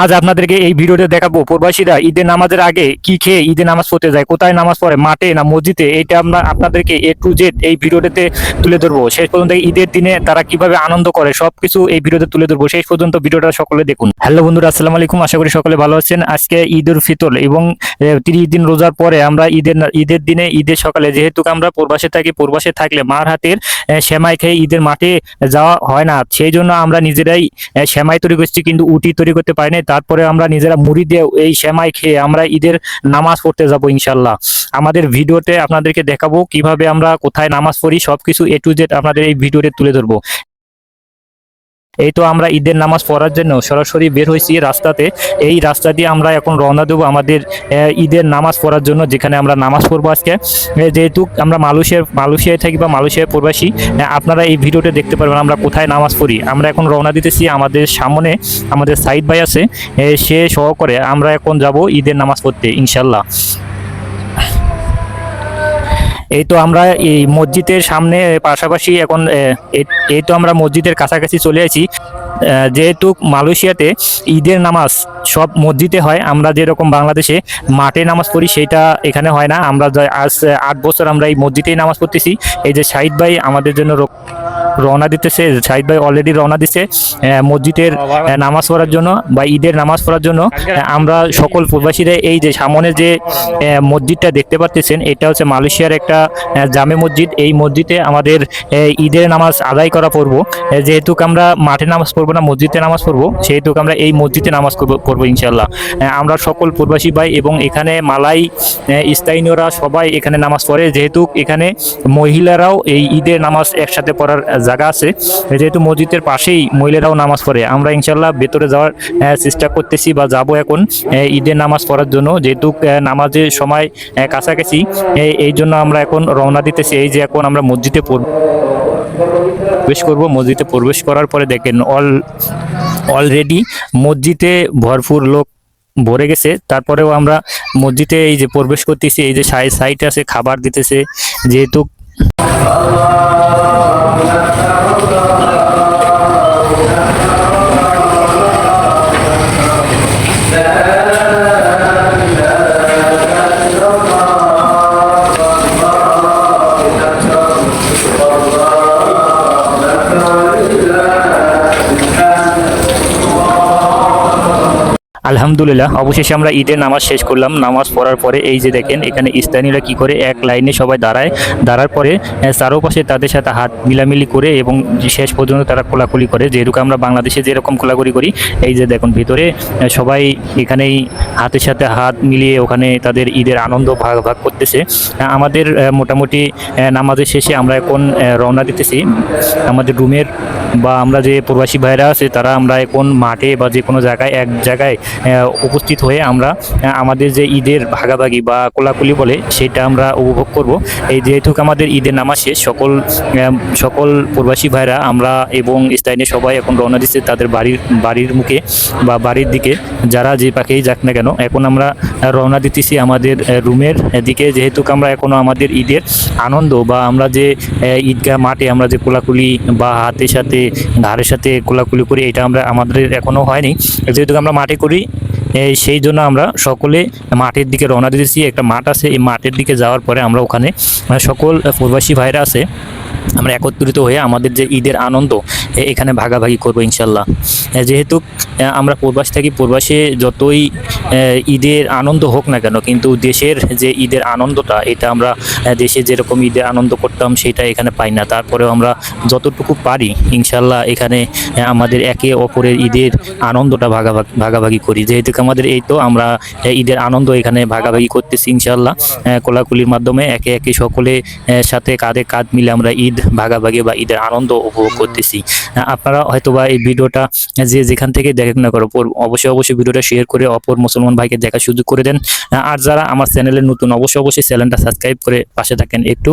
আজ আপনাদেরকে এই ভিডিওতে দেখাবো প্রবাসীরা ঈদের নামাজের আগে কি খেয়ে ঈদের নামাজ পড়তে যায়, কোথায় নামাজ পড়ে, মাঠে না মসজিদে। এইটা আমরা আপনাদেরকে এ টু জেড এই ভিডিওতে তুলে ধরবো। শেষ পর্যন্ত ঈদের দিনে তারা কিভাবে আনন্দ করে সবকিছু এই ভিডিওতে তুলে ধরবো। শেষ পর্যন্ত ভিডিওটা সকলে দেখুন। হ্যালো বন্ধুরা, আসসালামু আলাইকুম। আশা করি সকলে ভালো আছেন। আজকে ঈদ উল ফিতর এবং 30 দিন রোজার পরে আমরা ঈদের দিনে ঈদের সকালে যেহেতু আমরা প্রবাসে থাকি, প্রবাসে থাকলে মার হাতের সেমাই খেয়ে ঈদের মাঠে যাওয়া হয় না, সেই জন্য আমরা নিজেরাই সেমাই তৈরি করছি, কিন্তু উটি তৈরি করতে পারি না। তারপরে আমরা নিজেরা মুড়ি দিয়ে এই সেমাই খেয়ে আমরা ঈদের নামাজ পড়তে যাব ইনশাল্লাহ। আমাদের ভিডিওতে আপনাদেরকে দেখাবো কিভাবে আমরা কোথায় নামাজ পড়ি, সবকিছু এ টু জেড আপনাদের এই ভিডিওতে তুলে ধরবো। এই তো আমরা ঈদের নামাজ পড়ার জন্য সরাসরি বের হয়েছি রাস্তাতে। এই রাস্তা দিয়ে আমরা এখন রওনা দেবো আমাদের ঈদের নামাজ পড়ার জন্য, যেখানে আমরা নামাজ পড়বো আজকে। যেহেতু আমরা মালয়েশিয়ায় থাকি বা মালয়েশিয়ায় প্রবাসী, আপনারা এই ভিডিওতে দেখতে পারবেন আমরা কোথায় নামাজ পড়ি। আমরা এখন রওনা দিতেছি। আমাদের সামনে আমাদের সাইদ ভাই আছে, সে সহকারে আমরা এখন যাব ঈদের নামাজ পড়তে ইনশাল্লাহ। এই তো আমরা এই মসজিদের সামনে পাশাপাশি এখন এই তো আমরা মসজিদের কাছাকাছি চলে আসি। যেহেতু মালয়েশিয়াতে ঈদের নামাজ সব মসজিদে হয়, আমরা যেরকম বাংলাদেশে মাঠে নামাজ পড়ি সেটা এখানে হয় না। আমরা আজ 8 বছর আমরা এই মসজিদেই নামাজ পড়তেছি। এই যে শাহিদ ভাই আমাদের জন্য রওনা দিতেছে, শাহিদ ভাই অলরেডি রওনা দিচ্ছে মসজিদের নামাজ পড়ার জন্য বা ঈদের নামাজ পড়ার জন্য। আমরা সকল প্রবাসীরা এই যে সামনে যে মসজিদটা দেখতে পাচ্ছেন, এটা হচ্ছে মালয়েশিয়ার একটা জামে মসজিদ। এই মসজিদে আমাদের ঈদের নামাজ আদায় করা পড়বো। যেহেতু আমরা মাঠে নামাজ পড়বো না, মসজিদে নামাজ পড়বো, সেহেতু আমরা এই মসজিদে নামাজ পড়বো ইনশাল্লাহ। আমরা সকল প্রবাসী ভাই এবং এখানে মালাই স্থানীয়রা সবাই এখানে নামাজ পড়ে। যেহেতু এখানে মহিলারাও এই ঈদের নামাজ একসাথে পড়ার জায়গা আছে, যেহেতু মসজিদের পাশেই মহিলারাও নামাজ পড়ে। আমরা ইনশাল্লাহ ভেতরে যাওয়ার চেষ্টা করতেছি বা যাব এখন ঈদের নামাজ পড়ার জন্য। যেহেতু নামাজের সময় কাছাকাছি, এই জন্য আমরা এখন রওনা দিতেছি। এই যে এখন আমরা মসজিদে প্রবেশ করব। মসজিদে প্রবেশ করার পরে দেখেন অলরেডি মসজিদে ভরপুর লোক ভরে গেছে। তারপরেও আমরা মসজিদে এই যে প্রবেশ করতেছি, এই যে সাইডে আছে খাবার দিতেছে। যেহেতু আলহামদুলিল্লাহ অবশেষে আমরা ঈদের নামাজ শেষ করলাম। নামাজ পড়ার পরে এই যে দেখেন এখানে স্থানীয়রা কি করে এক লাইনে সবাই দাঁড়ার পরে চারোপাশে তাদের সাথে হাত মিলামিলি করে এবং শেষ পর্যন্ত তারা কোলাকুলি করে। যেহেতু আমরা বাংলাদেশে যেরকম কোলাকুলি করি, এই যে দেখুন ভিতরে সবাই এখানেই হাতের সাথে হাত মিলিয়ে ওখানে তাদের ঈদের আনন্দ ভাগ করতেছে। আমাদের মোটামুটি নামাজের শেষে আমরা এখন রওনা দিতেছি আমাদের রুমের, বা আমরা যে প্রবাসী ভাইরা আছে তারা আমরা এখন মাঠে বা যে কোনো জায়গায় এক জায়গায় উপস্থিত হয়ে আমরা আমাদের যে ঈদের ভাগাভাগি বা কোলাকুলি বলে সেটা আমরা উপভোগ করব। এই যেহেতু আমাদের ঈদের নামাজ শেষ, সকল প্রবাসী ভাইরা আমরা এবং স্থানীয় সবাই এখন রওনা দিচ্ছে তাদের বাড়ির মুখে বা বাড়ির দিকে, যারা যে পাখেই যাক না কেন। এখন আমরা রওনা দিতেছি আমাদের রুমের দিকে। যেহেতু আমরা এখনও আমাদের ঈদের আনন্দ বা আমরা যে ঈদগাহ মাঠে আমরা যে কোলাকুলি বা হাতের সাথে ঘাড়ের সাথে কোলাকুলি করি, এটা আমাদের এখনও হয়নি। যেহেতু আমরা মাঠে করি, সেই জন্য আমরা সকলে মাঠের দিকে রওনা দিতেছি। একটা মাঠ আছে, এই মাঠের দিকে যাওয়ার পরে আমরা ওখানে সকল প্রবাসী ভাইরা আছে, আমরা একত্রিত হয়ে আমাদের যে ঈদের আনন্দ এখানে ভাগাভাগি করবো ইনশাল্লাহ। যেহেতু আমরা প্রবাস থাকি, প্রবাসে যতই ঈদের আনন্দ হোক না কেন, কিন্তু দেশের যে ঈদের আনন্দটা, এটা আমরা দেশে যেরকম ঈদের আনন্দ করতাম সেটা এখানে পাই না। তারপরেও আমরা যতটুকু পারি ইনশাল্লাহ এখানে আমাদের একে অপরের ঈদের আনন্দটা ভাগাভাগি করি। যেহেতু আমাদের এই তো আমরা ঈদের আনন্দ এখানে ভাগাভাগি করতেছি ইনশাল্লাহ। কোলাকুলির মাধ্যমে একে একে সকলে সাথে কাঁধে কাঁধ মিলে আমরা ঈদ ভাগাভাগি বা ঈদের আনন্দ উপভোগ করতেছি। আপনারা হয়তোবা এই ভিডিওটা যে যেখান থেকে দেখেন না করো, অবশ্যই ভিডিওটা শেয়ার করে অপর মুসলমান ভাইকে দেখার সুযোগ করে দেন। আর যারা আমার চ্যানেলে নতুন অবশ্যই চ্যানেলটা সাবস্ক্রাইব করে পাশে থাকেন একটু।